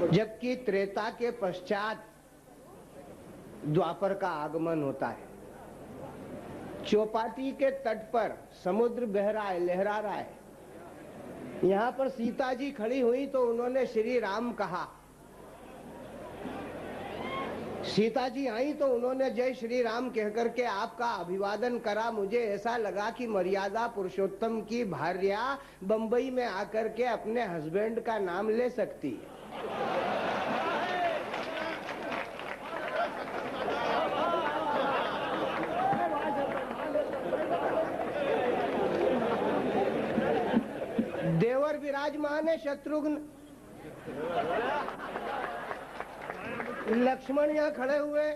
जबकि त्रेता के पश्चात द्वापर का आगमन होता है। चौपाटी के तट पर समुद्र बह रहा है, लहरा रहा है। यहाँ पर सीता जी खड़ी हुई तो उन्होंने श्री राम कहा। सीता जी आई तो उन्होंने जय श्री राम कहकर के आपका अभिवादन करा। मुझे ऐसा लगा कि मर्यादा पुरुषोत्तम की भार्या बंबई में आकर के अपने हस्बैंड का नाम ले सकती है। देवर विराजमान है, शत्रुघ्न, लक्ष्मण यहाँ खड़े हुए।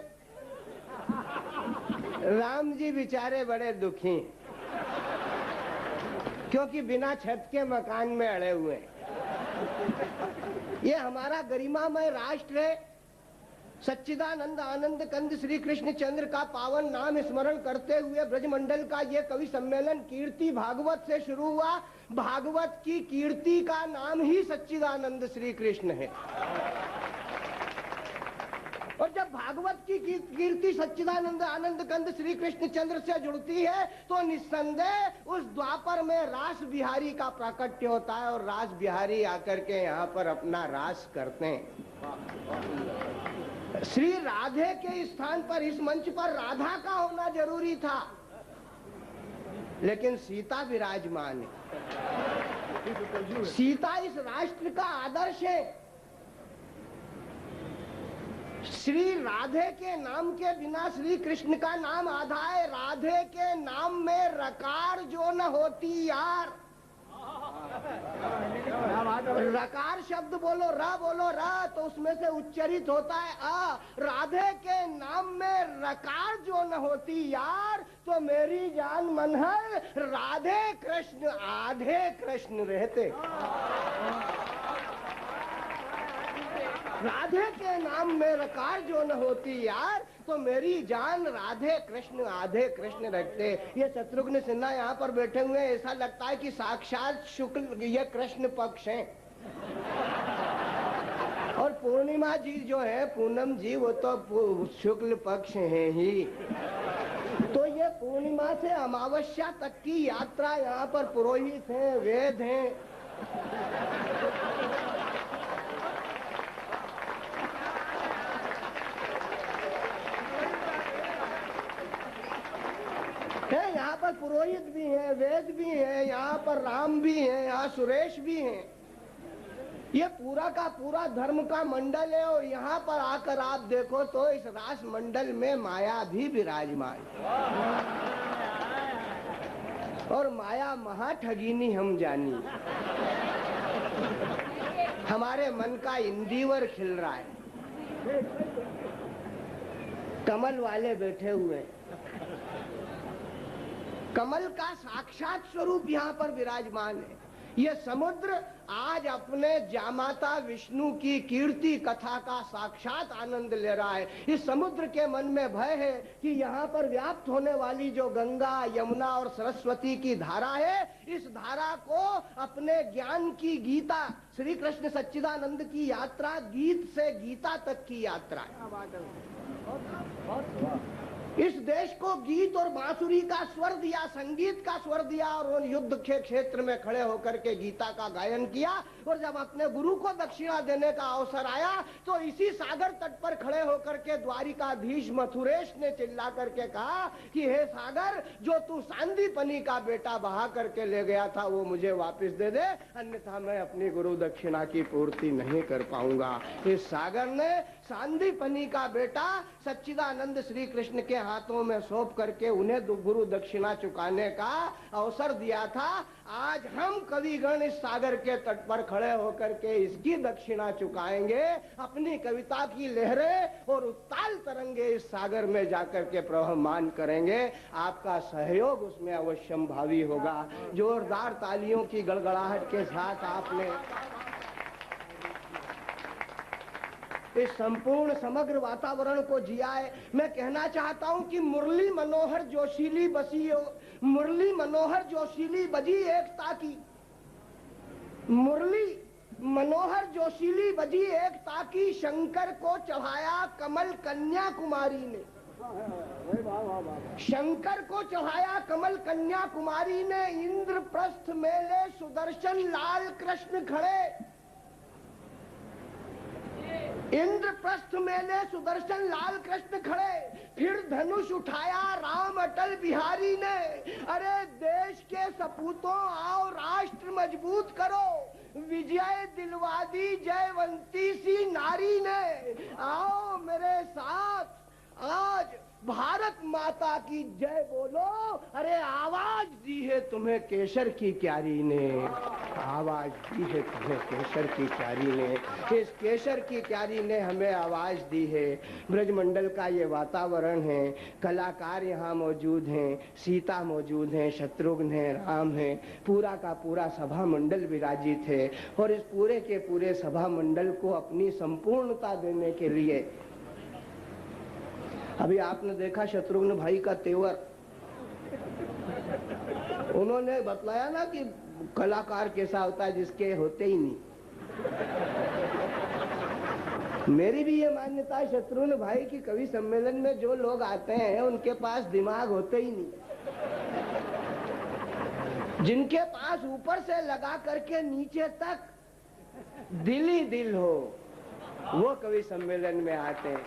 राम जी बेचारे बड़े दुखी क्योंकि बिना छत के मकान में अड़े हुए हैं। ये हमारा गरिमामय राष्ट्र है। सच्चिदानंद आनंद कंद श्री कृष्ण चंद्र का पावन नाम स्मरण करते हुए ब्रजमंडल का ये कवि सम्मेलन कीर्ति भागवत से शुरू हुआ। भागवत की कीर्ति का नाम ही सच्चिदानंद श्री कृष्ण है। और जब भागवत की कीर्ति सच्चिदानंद आनंद कंद श्री कृष्ण चंद्र से जुड़ती है तो निस्संदेह उस द्वापर में रास बिहारी का प्राकट्य होता है और रास बिहारी आकर के यहाँ पर अपना रास करते हैं। श्री राधे के स्थान पर इस मंच पर राधा का होना जरूरी था, लेकिन सीता विराजमान है। सीता इस राष्ट्र का आदर्श है। श्री राधे के नाम के बिना श्री कृष्ण का नाम आधा है। राधे के नाम में रकार जो न होती यार। रकार शब्द बोलो, र तो उसमें से उच्चरित होता है अ। राधे के नाम में रकार जो न होती यार तो मेरी जान मन है राधे कृष्ण आधे कृष्ण रहते। राधे के नाम में रकार जो न होती यार तो मेरी जान राधे कृष्ण आधे कृष्ण रखते। ये शत्रुघ्न सिन्हा यहाँ पर बैठे हुए हैं, ऐसा लगता है कि साक्षात शुक्ल ये कृष्ण पक्ष हैं। और पूर्णिमा जी जो है, पूनम जी, वो तो शुक्ल पक्ष है ही। तो ये पूर्णिमा से अमावस्या तक की यात्रा यहाँ पर पुरोहित हैं, वेद हैं। यहाँ पर पुरोहित भी हैं, वेद भी हैं, यहाँ पर राम भी हैं, यहाँ सुरेश भी हैं। ये पूरा का पूरा धर्म का मंडल है। और यहाँ पर आकर आप देखो तो इस रास मंडल में माया भी विराजमान। और माया महा ठगिनी हम जानी। हमारे मन का इंदिवर खिल रहा है। कमल वाले बैठे हुए हैं। कमल का साक्षात स्वरूप यहाँ पर विराजमान है। ये समुद्र आज अपने जामाता विष्णु की कीर्ति कथा का साक्षात आनंद ले रहा है। इस समुद्र के मन में भय है कि यहाँ पर व्याप्त होने वाली जो गंगा, यमुना और सरस्वती की धारा है, इस धारा को अपने ज्ञान की गीता, श्री कृष्ण सच्चिदानंद की यात्रा, गीत से गीता तक की यात्रा है। इस देश को गीत और बांसुरी का स्वर दिया, संगीत का स्वर दिया और युद्ध के क्षेत्र में खड़े होकर के गीता का गायन किया। और जब अपने गुरु को दक्षिणा देने का अवसर आया तो इसी सागर तट पर खड़े होकर के द्वारिकाधीश मथुरेश ने चिल्ला करके कहा कि हे सागर, जो तू सांदीपनी का बेटा बहा करके ले गया था वो मुझे वापस दे दे, अन्यथा मैं अपनी गुरु दक्षिणा की पूर्ति नहीं कर पाऊंगा। इस सागर ने सांदीपनी का बेटा सच्चिदानंद श्री कृष्ण के हाथों में सौंप करके उन्हें गुरु दक्षिणा चुकाने का अवसर दिया था। आज हम कविगण इस सागर के तट पर खड़े होकर के इसकी दक्षिणा चुकाएंगे। अपनी कविता की लहरें और उत्ताल तरंगे इस सागर में जाकर के प्रवहमान करेंगे। आपका सहयोग उसमें अवश्यंभावी होगा। जोरदार तालियों की गड़गड़ाहट के साथ आपने इस संपूर्ण समग्र वातावरण को जिया है। मैं कहना चाहता हूं कि मुरली मनोहर जोशीली बजी एकता की। मुरली मनोहर जोशीली बजी एक ताकि शंकर को चढ़ाया कमल कन्याकुमारी ने। शंकर को चढ़ाया कमल कन्याकुमारी ने, इंद्रप्रस्थ मेले सुदर्शन लाल कृष्ण खड़े। इंद्रप्रस्थ मेले सुदर्शन लाल कृष्ण खड़े। फिर धनुष उठाया राम अटल बिहारी ने। अरे देश के सपूतों आओ राष्ट्र मजबूत करो, विजय दिलवा दी जयवंती सी नारी ने। आओ मेरे साथ आज भारत माता की जय बोलो। अरे आवाज दी है तुम्हें केसर की क्यारी ने, आवाज दी है तुम्हें केसर की क्यारी ने। इस केसर की क्यारी ने हमें आवाज दी है। ब्रजमंडल का ये वातावरण है, कलाकार यहाँ मौजूद हैं, सीता मौजूद हैं, शत्रुघ्न है, राम है, पूरा का पूरा सभा मंडल विराजित है। और इस पूरे के पूरे सभा मंडल को अपनी संपूर्णता देने के लिए अभी आपने देखा शत्रुघ्न भाई का तेवर। उन्होंने बतलाया ना कि कलाकार कैसा होता है जिसके होते ही नहीं। मेरी भी ये मान्यता है शत्रुघ्न भाई की कवि सम्मेलन में जो लोग आते हैं उनके पास दिमाग होते ही नहीं। जिनके पास ऊपर से लगा करके नीचे तक दिल ही दिल हो, वो कवि सम्मेलन में आते हैं।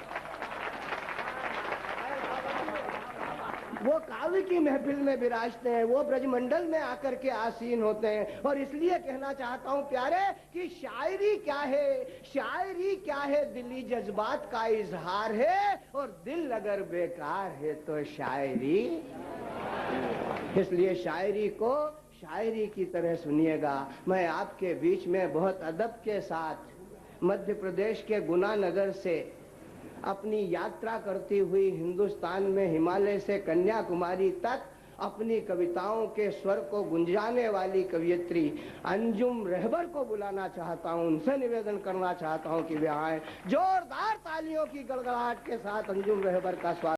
वो काव्य की महफिल में विराजते हैं, वो ब्रजमंडल में आकर के आसीन होते हैं। और इसलिए कहना चाहता हूं प्यारे कि शायरी क्या है, शायरी क्या है, दिली जज्बात का इजहार है। और दिल अगर बेकार है तो शायरी, इसलिए शायरी को शायरी की तरह सुनिएगा। मैं आपके बीच में बहुत अदब के साथ मध्य प्रदेश के गुना नगर से अपनी यात्रा करती हुई हिंदुस्तान में हिमालय से कन्याकुमारी तक अपनी कविताओं के स्वर को गुंजाने वाली कवियत्री अंजुम रहबर को बुलाना चाहता हूं। उनसे निवेदन करना चाहता हूं कि वे आए। जोरदार तालियों की गड़गड़ाहट के साथ अंजुम रहबर का स्वागत।